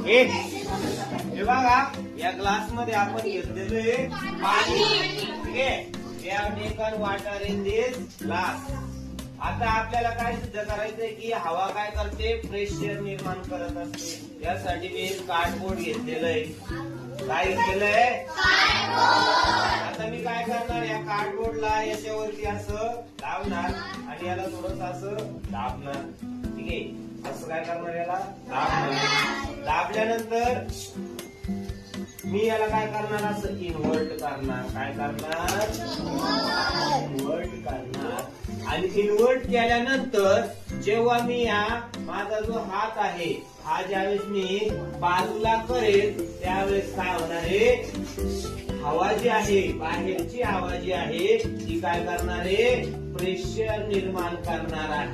हे बघा, या ग्लास मध्ये आपण घेतलेलं आहे पाणी. ठीक आहे, we have taken water in this glass. आता आपल्याला काय सिद्ध करायचंय की हवा काय करते, प्रेशर निर्माण करत असते. यासाठी मी कार्डबोर्ड घेतलेलं आहे. काय घेतलेलं आहे? आता मी काय करणार, या कार्डबोर्डला याच्यावरती असं दाबणार आणि याला थोडस असं दाबणार. ठीक आहे, असं काय करणार, याला दाबणार. दाबल्यानंतर मी याला काय करणार, असं इन्व्हर्ट करणार. काय करणार? इन्व्हर्ट करणार. आणि इन्व्हर्ट केल्यानंतर जेव्हा मी माझा जो हात आहे हा ज्यावेळेस मी बाजूला करेल त्यावेळेस काय होणार आहे, हवा जी आहे, बाहेरची हवा जी आहे ती काय करणार आहे, प्रेशर निर्माण करणार आहे.